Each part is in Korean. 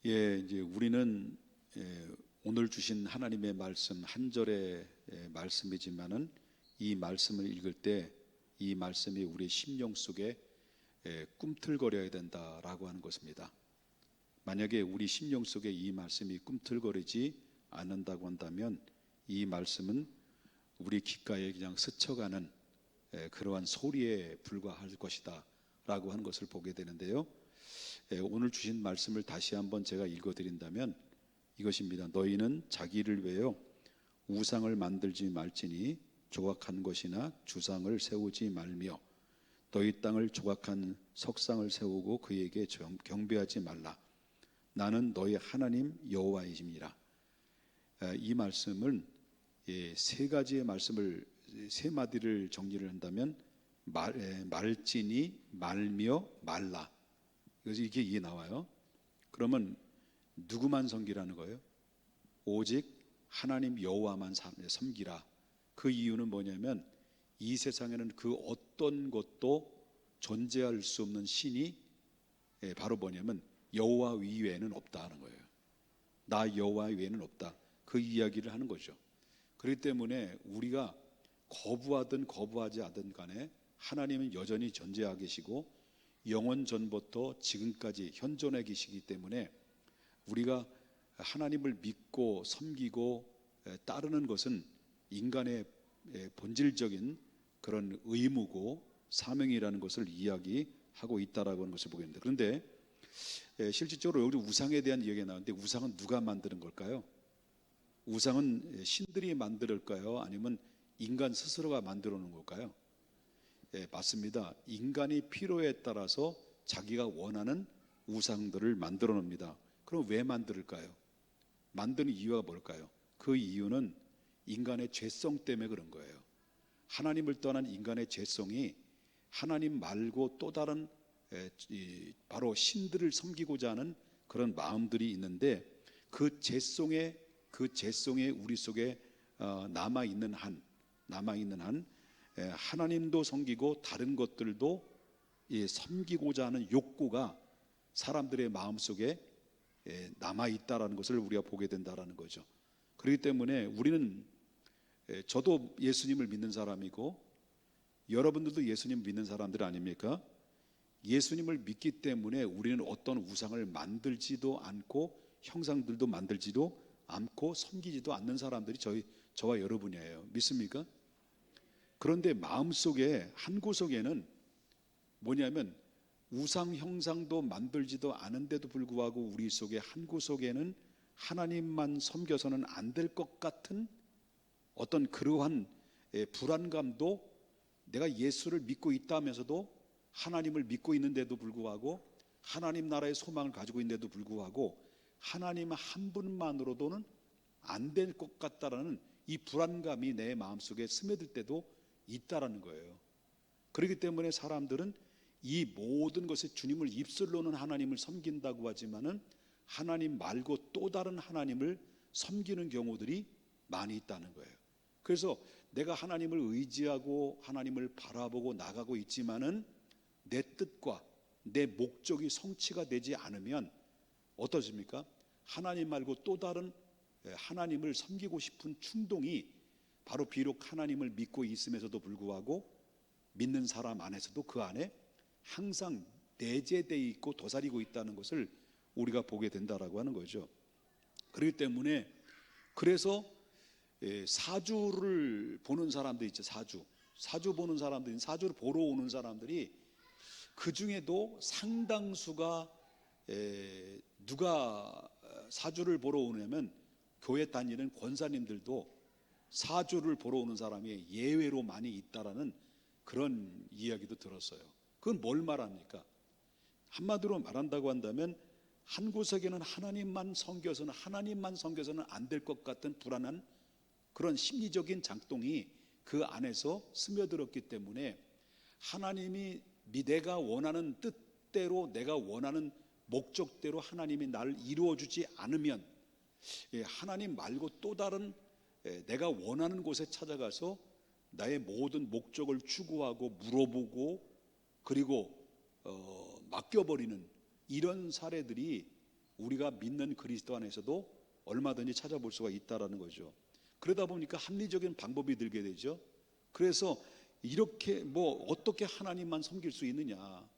이제 우리는 오늘 주신 하나님의 말씀 한 절의 말씀이지만은 이 말씀을 읽을 때 이 말씀이 우리 심령 속에 꿈틀거려야 된다라고 하는 것입니다. 만약에 우리 심령 속에 이 말씀이 꿈틀거리지 않는다고 한다면 이 말씀은 우리 귓가에 그냥 스쳐가는 그러한 소리에 불과할 것이다 라고 하는 것을 보게 되는데요, 오늘 주신 말씀을 다시 한번 제가 읽어드린다면 이것입니다. 너희는 자기를 위하여 우상을 만들지 말지니 조각한 것이나 주상을 세우지 말며 너희 땅을 조각한 석상을 세우고 그에게 경배하지 말라. 나는 너희 하나님 여호와이니라. 이 말씀은 세 가지의 말씀을 세 마디를 정리를 한다면 말지니 말며 말라. 그래서 이게 나와요. 그러면 누구만 섬기라는 거예요? 오직 하나님 여호와만 섬기라. 그 이유는 뭐냐면 이 세상에는 그 어떤 것도 존재할 수 없는 신이 바로 뭐냐면 여호와 이외에는 없다는 거예요. 나 여호와 외에는 없다. 그 이야기를 하는 거죠. 그렇기 때문에 우리가 거부하든 거부하지 않든 간에 하나님은 여전히 존재하고 계시고 영원 전부터 지금까지 현존해 계시기 때문에 우리가 하나님을 믿고 섬기고 따르는 것은 인간의 본질적인 그런 의무고 사명이라는 것을 이야기하고 있다라고 하는 것을 보게 됩니다. 그런데 실질적으로 여기 우상에 대한 이야기가 나오는데 우상은 누가 만드는 걸까요? 우상은 신들이 만들까요? 아니면 인간 스스로가 만들어 놓은 걸까요? 맞습니다. 인간이 필요에 따라서 자기가 원하는 우상들을 만들어 놉니다. 그럼 왜 만들까요? 만드는 이유가 뭘까요? 그 이유는 인간의 죄성 때문에 그런 거예요. 하나님을 떠난 인간의 죄성이 하나님 말고 또 다른 바로 신들을 섬기고자 하는 그런 마음들이 있는데 그 죄성에 우리 속에 남아 있는 한 하나님도 섬기고 다른 것들도 섬기고자 하는 욕구가 사람들의 마음 속에 남아 있다라는 것을 우리가 보게 된다라는 거죠. 그렇기 때문에 우리는 저도 예수님을 믿는 사람이고 여러분들도 예수님 믿는 사람들 아닙니까? 예수님을 믿기 때문에 우리는 어떤 우상을 만들지도 않고 형상들도 만들지도 않고 섬기지도 않는 사람들이 저와 여러분이에요. 믿습니까? 그런데 마음속에 한 구석에는 뭐냐면 우상 형상도 만들지도 않은데도 불구하고 우리 속에 한 구석에는 하나님만 섬겨서는 안 될 것 같은 어떤 그러한 불안감도, 내가 예수를 믿고 있다면서도 하나님을 믿고 있는데도 불구하고 하나님 나라의 소망을 가지고 있는데도 불구하고 하나님 한 분만으로도는 안 될 것 같다라는 이 불안감이 내 마음속에 스며들 때도 있다라는 거예요. 그렇기 때문에 사람들은 이 모든 것에 주님을 입술로는 하나님을 섬긴다고 하지만은 하나님 말고 또 다른 하나님을 섬기는 경우들이 많이 있다는 거예요. 그래서 내가 하나님을 의지하고 하나님을 바라보고 나가고 있지만은 내 뜻과 내 목적이 성취가 되지 않으면 어떠십니까? 하나님 말고 또 다른 하나님을 섬기고 싶은 충동이 바로 비록 하나님을 믿고 있음에서도 불구하고 믿는 사람 안에서도 그 안에 항상 내재되어 있고 도사리고 있다는 것을 우리가 보게 된다라고 하는 거죠. 그렇기 때문에 그래서 사주를 보는 사람도 있죠. 사주 보는 사람들이, 사주를 보러 오는 사람들이 그 중에도 상당수가 누가 사주를 보러 오냐면 교회 다니는 권사님들도 사주를 보러 오는 사람이 예외로 많이 있다라는 그런 이야기도 들었어요. 그건 뭘 말합니까? 한마디로 말한다고 한다면 한 구석에는 하나님만 섬겨서는 안 될 것 같은 불안한 그런 심리적인 작동이 그 안에서 스며들었기 때문에 하나님이 내가 원하는 뜻대로, 내가 원하는 목적대로 하나님이 나를 이루어주지 않으면 하나님 말고 또 다른 내가 원하는 곳에 찾아가서 나의 모든 목적을 추구하고 물어보고 그리고 맡겨버리는 이런 사례들이 우리가 믿는 그리스도 안에서도 얼마든지 찾아볼 수가 있다라는 거죠. 그러다 보니까 합리적인 방법이 들게 되죠. 그래서 이렇게 어떻게 하나님만 섬길 수 있느냐?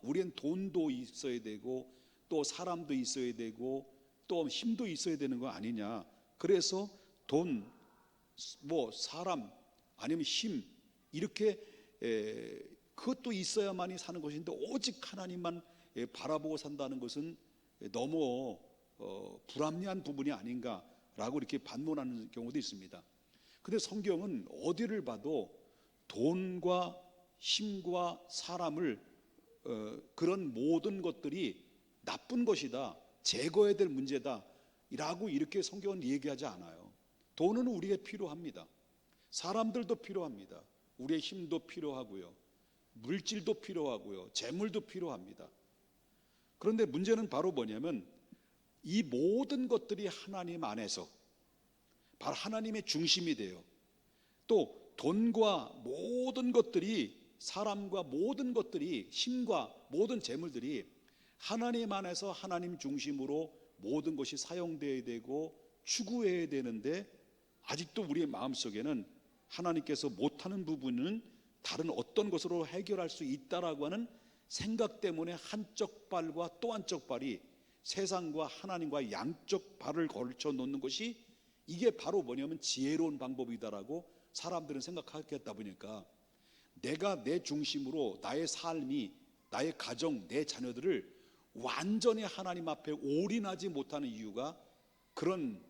우리는 돈도 있어야 되고 또 사람도 있어야 되고 또 힘도 있어야 되는 거 아니냐? 그래서 돈, 사람 아니면 힘 이렇게 그것도 있어야만이 사는 것인데 오직 하나님만 바라보고 산다는 것은 너무 불합리한 부분이 아닌가라고 이렇게 반문하는 경우도 있습니다. 근데 성경은 어디를 봐도 돈과 힘과 사람을 그런 모든 것들이 나쁜 것이다, 제거해야 될 문제다 라고 이렇게 성경은 얘기하지 않아요. 돈은 우리에게 필요합니다. 사람들도 필요합니다. 우리의 힘도 필요하고요, 물질도 필요하고요, 재물도 필요합니다. 그런데 문제는 바로 뭐냐면 이 모든 것들이 하나님 안에서 바로 하나님의 중심이 돼요. 또 돈과 모든 것들이, 사람과 모든 것들이, 힘과 모든 재물들이 하나님 안에서 하나님 중심으로 모든 것이 사용되어야 되고 추구해야 되는데, 아직도 우리의 마음속에는 하나님께서 못하는 부분은 다른 어떤 것으로 해결할 수 있다라고 하는 생각 때문에 한쪽 발과 또 한쪽 발이 세상과 하나님과 양쪽 발을 걸쳐 놓는 것이, 이게 바로 뭐냐면 지혜로운 방법이다라고 사람들은 생각하겠다 보니까 내가 내 중심으로 나의 삶이, 나의 가정, 내 자녀들을 완전히 하나님 앞에 올인하지 못하는 이유가 그런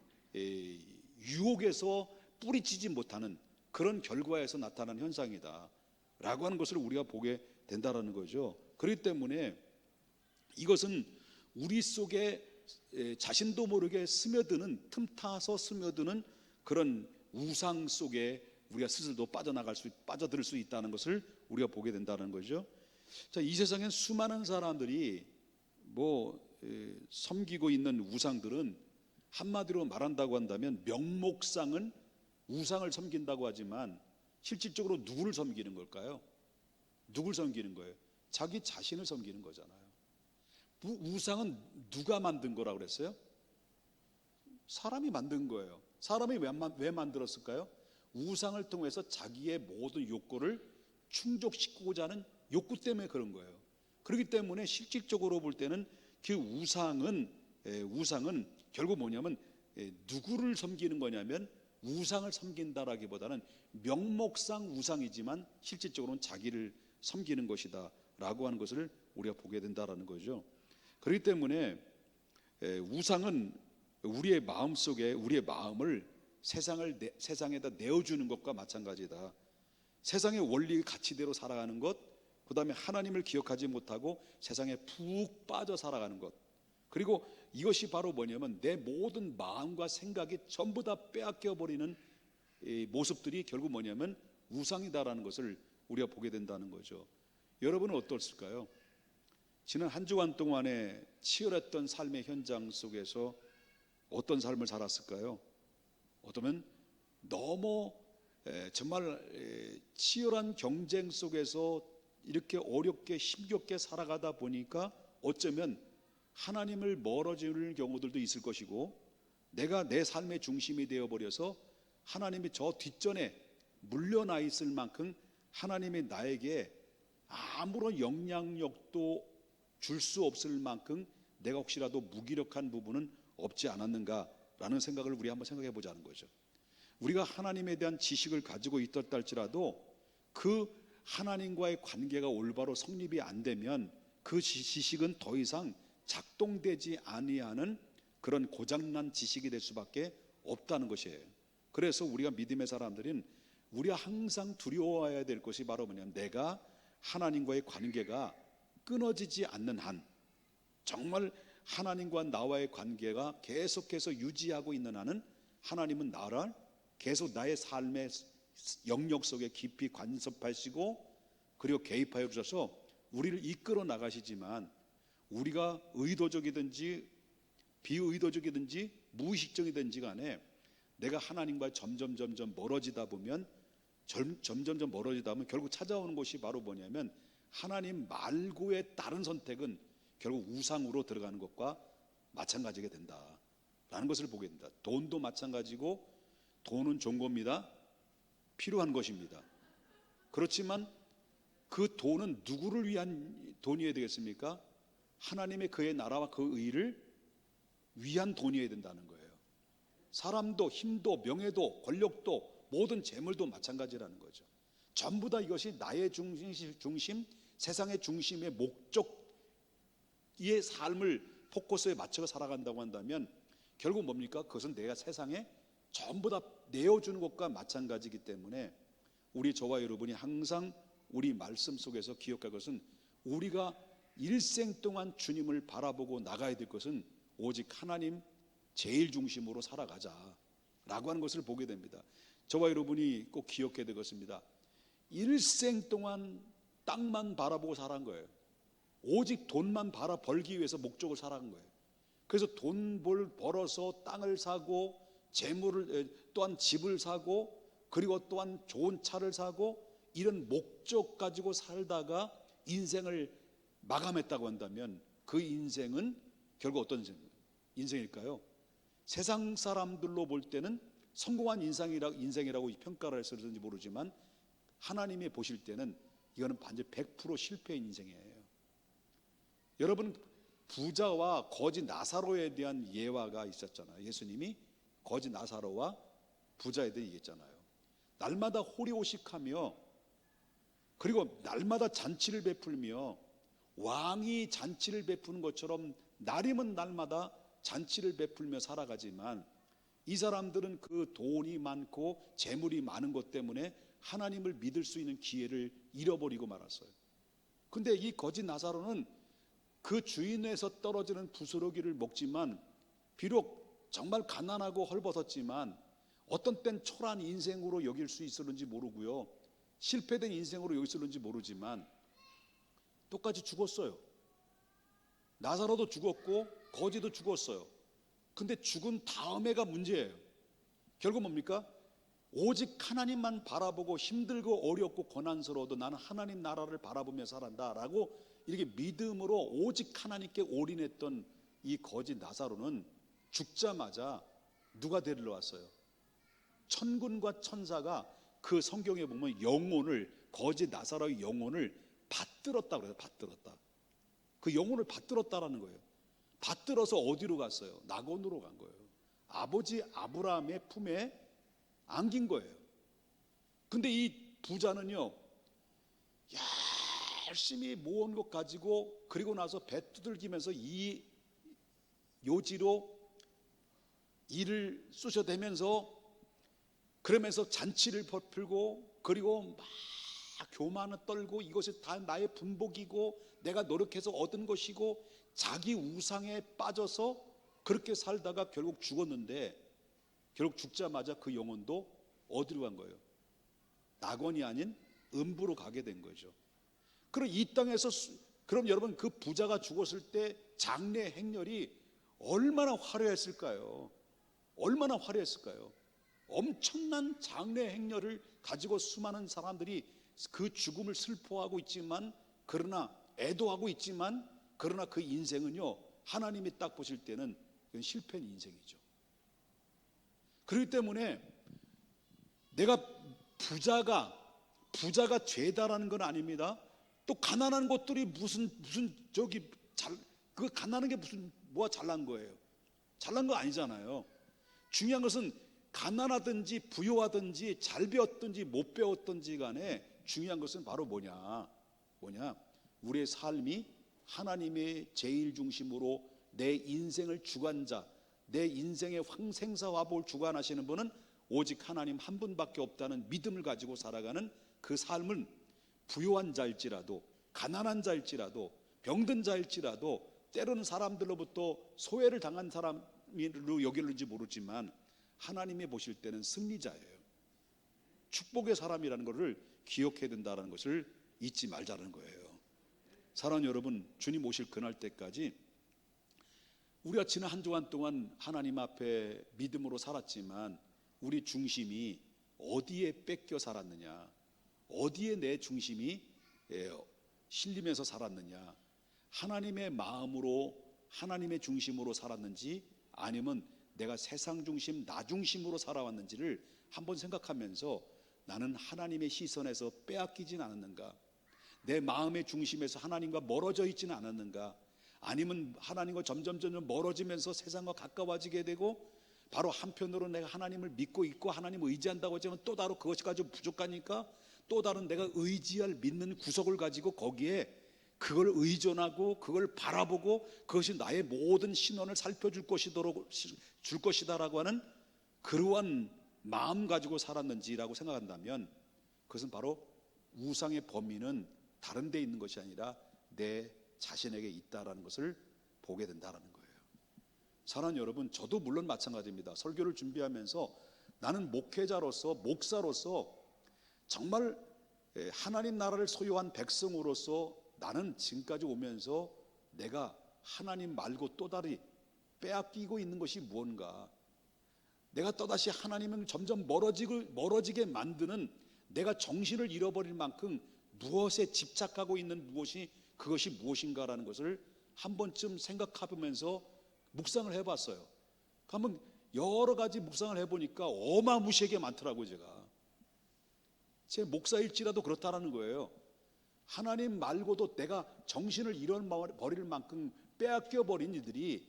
유혹에서 뿌리치지 못하는 그런 결과에서 나타나는 현상이다 라고 하는 것을 우리가 보게 된다라는 거죠. 그렇기 때문에 이것은 우리 속에 자신도 모르게 스며드는, 틈타서 스며드는 그런 우상 속에 우리가 스스로도 빠져들 수 있다는 것을 우리가 보게 된다는 거죠. 자, 이 세상엔 수많은 사람들이 섬기고 있는 우상들은 한마디로 말한다고 한다면 명목상은 우상을 섬긴다고 하지만 실질적으로 누구를 섬기는 걸까요? 누굴 섬기는 거예요? 자기 자신을 섬기는 거잖아요. 우상은 누가 만든 거라고 그랬어요? 사람이 만든 거예요. 사람이 왜 만들었을까요? 우상을 통해서 자기의 모든 욕구를 충족시키고자 하는 욕구 때문에 그런 거예요. 그렇기 때문에 실질적으로 볼 때는 그 우상은 결국 뭐냐면 누구를 섬기는 거냐면 우상을 섬긴다라기보다는 명목상 우상이지만 실질적으로는 자기를 섬기는 것이다 라고 하는 것을 우리가 보게 된다라는 거죠. 그렇기 때문에 우상은 우리의 마음속에, 우리의 마음을 세상에다 내어주는 것과 마찬가지다. 세상의 원리 가치대로 살아가는 것, 그 다음에 하나님을 기억하지 못하고 세상에 푹 빠져 살아가는 것, 그리고 이것이 바로 뭐냐면 내 모든 마음과 생각이 전부 다 빼앗겨 버리는 모습들이 결국 뭐냐면 우상이다라는 것을 우리가 보게 된다는 거죠. 여러분은 어떻을까요? 지난 한 주간 동안에 치열했던 삶의 현장 속에서 어떤 삶을 살았을까요? 어쩌면 너무 정말 치열한 경쟁 속에서 이렇게 어렵게 힘겹게 살아가다 보니까 어쩌면 하나님을 멀어지는 경우들도 있을 것이고, 내가 내 삶의 중심이 되어버려서 하나님이 저 뒷전에 물려나 있을 만큼 하나님이 나에게 아무런 영향력도 줄 수 없을 만큼 내가 혹시라도 무기력한 부분은 없지 않았는가라는 생각을 우리 한번 생각해 보자는 거죠. 우리가 하나님에 대한 지식을 가지고 있었다 할지라도 그 하나님과의 관계가 올바로 성립이 안 되면 그 지식은 더 이상 작동되지 아니하는 그런 고장난 지식이 될 수밖에 없다는 것이에요. 그래서 우리가 믿음의 사람들은 우리가 항상 두려워해야 될 것이 바로 뭐냐면 내가 하나님과의 관계가 끊어지지 않는 한, 정말 하나님과 나와의 관계가 계속해서 유지하고 있는 한은 하나님은 나를 계속 나의 삶의 영역 속에 깊이 간섭하시고 그리고 개입하여 주셔서 우리를 이끌어 나가시지만, 우리가 의도적이든지 비의도적이든지 무의식적이든지 간에 내가 하나님과 점점 멀어지다 보면 결국 찾아오는 것이 바로 뭐냐면 하나님 말고의 다른 선택은 결국 우상으로 들어가는 것과 마찬가지가 된다라는 것을 보게 된다. 돈도 마찬가지고 돈은 좋은 겁니다. 필요한 것입니다. 그렇지만 그 돈은 누구를 위한 돈이어야 되겠습니까? 하나님의 그의 나라와 그 의를 위한 돈이어야 된다는 거예요. 사람도 힘도 명예도 권력도 모든 재물도 마찬가지라는 거죠. 전부 다 이것이 나의 중심, 세상의 중심의 목적의 삶을 포커스에 맞춰 살아간다고 한다면 결국 뭡니까? 그것은 내가 세상에 전부 다 내어주는 것과 마찬가지이기 때문에 우리 저와 여러분이 항상 우리 말씀 속에서 기억할 것은 우리가 일생 동안 주님을 바라보고 나가야 될 것은 오직 하나님 제일 중심으로 살아가자라고 하는 것을 보게 됩니다. 저와 여러분이 꼭 기억해야 될 것입니다. 일생 동안 땅만 바라보고 살아간 거예요. 오직 돈만 벌기 위해서 목적을 살아간 거예요. 그래서 돈 벌어서 땅을 사고 재물을 또한 집을 사고 그리고 또한 좋은 차를 사고 이런 목적 가지고 살다가 인생을 마감했다고 한다면 그 인생은 결국 어떤 인생일까요? 세상 사람들로 볼 때는 성공한 인생이라고 평가를 했을지 모르지만 하나님이 보실 때는 이거는 반드시 100% 실패인 인생이에요. 여러분, 부자와 거지 나사로에 대한 예화가 있었잖아요. 예수님이 거지 나사로와 부자에 대해 얘기했잖아요. 날마다 호리호식하며 그리고 날마다 잔치를 베풀며 왕이 잔치를 베푸는 것처럼 날이면 날마다 잔치를 베풀며 살아가지만 이 사람들은 그 돈이 많고 재물이 많은 것 때문에 하나님을 믿을 수 있는 기회를 잃어버리고 말았어요. 근데 이 거지 나사로는 그 주인에서 떨어지는 부스러기를 먹지만 비록 정말 가난하고 헐벗었지만 어떤 땐 초라한 인생으로 여길 수 있었는지 모르고요, 실패된 인생으로 여길 수 있었는지 모르지만 똑같이 죽었어요. 나사로도 죽었고 거지도 죽었어요. 근데 죽은 다음에가 문제예요. 결국 뭡니까? 오직 하나님만 바라보고 힘들고 어렵고 고난스러워도 나는 하나님 나라를 바라보며 살았다라고 이렇게 믿음으로 오직 하나님께 올인했던 이 거지 나사로는 죽자마자 누가 데리러 왔어요? 천군과 천사가 그 성경에 보면 영혼을, 거지 나사로의 영혼을 받들었다고 그래요. 받들었다. 그 영혼을 받들었다라는 거예요. 받들어서 어디로 갔어요? 낙원으로 간 거예요. 아버지 아브라함의 품에 안긴 거예요. 근데 이 부자는요, 열심히 모은 것 가지고 그리고 나서 배 두들기면서 이 요지로 일을 쑤셔대면서 그러면서 잔치를 베풀고 그리고 막 교만을 떨고 이것이 다 나의 분복이고 내가 노력해서 얻은 것이고 자기 우상에 빠져서 그렇게 살다가 결국 죽었는데 결국 죽자마자 그 영혼도 어디로 간 거예요? 낙원이 아닌 음부로 가게 된 거죠. 그럼 이 땅에서 그럼 여러분 그 부자가 죽었을 때 장례 행렬이 얼마나 화려했을까요? 얼마나 화려했을까요? 엄청난 장례 행렬을 가지고 수많은 사람들이 그 죽음을 슬퍼하고 있지만 그러나 애도하고 있지만 그러나 그 인생은요, 하나님이 딱 보실 때는 그건 실패한 인생이죠. 그렇기 때문에 내가 부자가 죄다라는 건 아닙니다. 또 가난한 것들이 무슨 그 가난한 게 무슨 뭐가 잘난 거예요? 잘난 거 아니잖아요. 중요한 것은 가난하든지 부유하든지 잘 배웠든지 못 배웠든지 간에 중요한 것은 바로 뭐냐? 우리의 삶이 하나님의 제일 중심으로 내 인생을 주관자, 내 인생의 생사화복을 주관하시는 분은 오직 하나님 한 분밖에 없다는 믿음을 가지고 살아가는 그 삶은 부유한 자일지라도 가난한 자일지라도 병든 자일지라도 때로는 사람들로부터 소외를 당한 사람으로 여길는지 모르지만 하나님이 보실 때는 승리자예요. 축복의 사람이라는 것을 기억해야 된다는 것을 잊지 말자는 거예요. 사랑하는 여러분, 주님 오실 그날 때까지 우리가 지난 한 주간 동안 하나님 앞에 믿음으로 살았지만 우리 중심이 어디에 뺏겨 살았느냐, 어디에 내 중심이 실리면서 살았느냐, 하나님의 마음으로 하나님의 중심으로 살았는지 아니면 내가 세상 중심, 나 중심으로 살아왔는지를 한번 생각하면서 나는 하나님의 시선에서 빼앗기진 않았는가? 내 마음의 중심에서 하나님과 멀어져 있지는 않았는가? 아니면 하나님과 점점 멀어지면서 세상과 가까워지게 되고, 바로 한편으로 내가 하나님을 믿고 있고 하나님을 의지한다고 하지만 또 다른 그것이 가지고 부족하니까 또 다른 내가 의지할 믿는 구석을 가지고 거기에 그걸 의존하고 그걸 바라보고 그것이 나의 모든 신원을 살펴줄 것이다라고 하는 그러한 마음 가지고 살았는지라고 생각한다면, 그것은 바로 우상의 범위는 다른 데 있는 것이 아니라 내 자신에게 있다라는 것을 보게 된다라는 거예요. 사랑하는 여러분, 저도 물론 마찬가지입니다. 설교를 준비하면서 나는 목회자로서, 목사로서 정말 하나님 나라를 소유한 백성으로서 나는 지금까지 오면서 내가 하나님 말고 또 다른 빼앗기고 있는 것이 무언가, 내가 또다시 하나님을 점점 멀어지게 만드는, 내가 정신을 잃어버릴 만큼 무엇에 집착하고 있는 그것이 무엇인가라는 것을 한 번쯤 생각해보면서 묵상을 해봤어요. 한번 여러 가지 묵상을 해보니까 어마무시하게 많더라고요. 제 목사일지라도 그렇다라는 거예요. 하나님 말고도 내가 정신을 잃어버릴 만큼 빼앗겨버린 이들이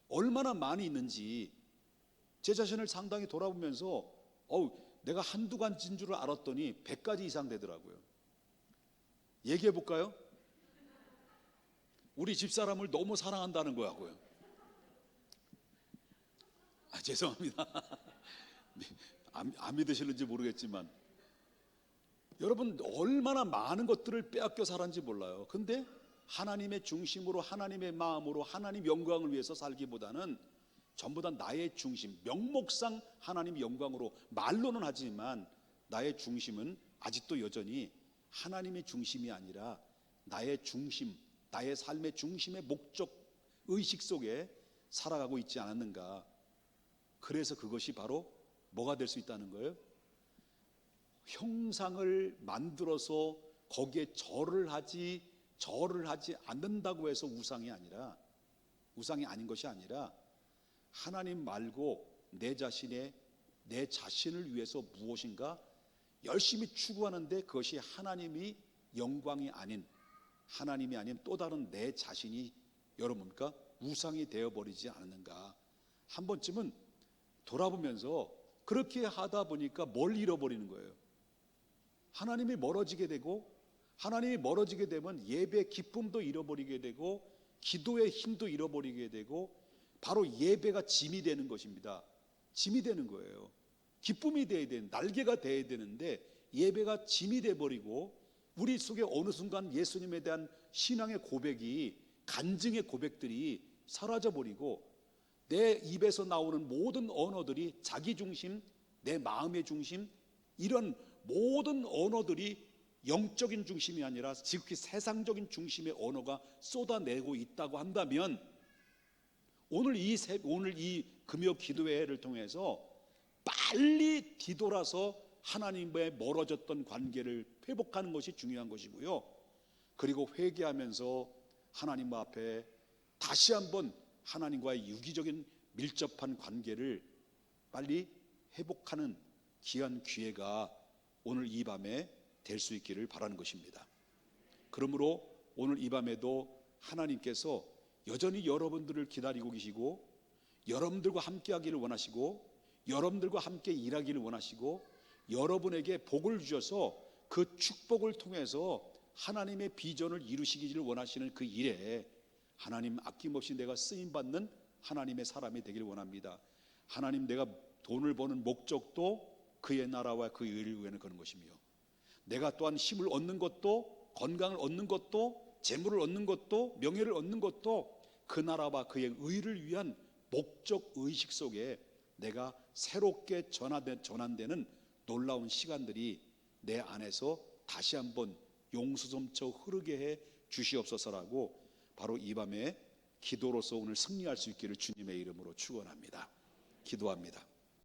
얼마나 많이 있는지 제 자신을 상당히 돌아보면서 내가 한두 가지인 줄 알았더니 100가지 이상 되더라고요. 얘기해 볼까요? 우리 집사람을 너무 사랑한다는 거야고요. 죄송합니다. 안 믿으실는지 모르겠지만 여러분, 얼마나 많은 것들을 빼앗겨 살았는지 몰라요. 근데 하나님의 중심으로, 하나님의 마음으로, 하나님 영광을 위해서 살기보다는 전부 다 나의 중심, 명목상 하나님 영광으로 말로는 하지만 나의 중심은 아직도 여전히 하나님의 중심이 아니라 나의 중심, 나의 삶의 중심의 목적 의식 속에 살아가고 있지 않았는가. 그래서 그것이 바로 뭐가 될 수 있다는 거예요? 형상을 만들어서 거기에 절을 하지 않는다고 해서 우상이 아닌 것이 아니라 하나님 말고 내 자신을 위해서 무엇인가 열심히 추구하는데 그것이 하나님이 영광이 아닌, 하나님이 아닌 또 다른 내 자신이 여러분과 우상이 되어버리지 않았는가. 한 번쯤은 돌아보면서 그렇게 하다 보니까 뭘 잃어버리는 거예요? 하나님이 멀어지게 되고, 하나님이 멀어지게 되면 예배의 기쁨도 잃어버리게 되고 기도의 힘도 잃어버리게 되고, 바로 예배가 짐이 되는 것입니다. 짐이 되는 거예요. 기쁨이 돼야 되는, 날개가 돼야 되는데 예배가 짐이 돼버리고 우리 속에 어느 순간 예수님에 대한 신앙의 고백이, 간증의 고백들이 사라져버리고 내 입에서 나오는 모든 언어들이 자기 중심, 내 마음의 중심, 이런 모든 언어들이 영적인 중심이 아니라 지극히 세상적인 중심의 언어가 쏟아내고 있다고 한다면, 오늘 이 금요 기도회를 통해서 빨리 뒤돌아서 하나님과의 멀어졌던 관계를 회복하는 것이 중요한 것이고요. 그리고 회개하면서 하나님 앞에 다시 한번 하나님과의 유기적인 밀접한 관계를 빨리 회복하는 귀한 기회가 오늘 이 밤에 될 수 있기를 바라는 것입니다. 그러므로 오늘 이 밤에도 하나님께서 여전히 여러분들을 기다리고 계시고, 여러분들과 함께 하기를 원하시고, 여러분들과 함께 일하기를 원하시고, 여러분에게 복을 주셔서 그 축복을 통해서 하나님의 비전을 이루시기를 원하시는 그 일에 하나님 아낌없이 내가 쓰임받는 하나님의 사람이 되기를 원합니다. 하나님, 내가 돈을 버는 목적도 그의 나라와 그의 의를 위하는 그런 것이며, 내가 또한 힘을 얻는 것도, 건강을 얻는 것도, 재물을 얻는 것도, 명예를 얻는 것도 그 나라와 그의 의를 위한 목적 의식 속에 내가 새롭게 전환되는 놀라운 시간들이 내 안에서 다시 한번 용수섬처 흐르게 해 주시옵소서라고 바로 이 밤에 기도로서 오늘 승리할 수 있기를 주님의 이름으로 축원합니다. 기도합니다.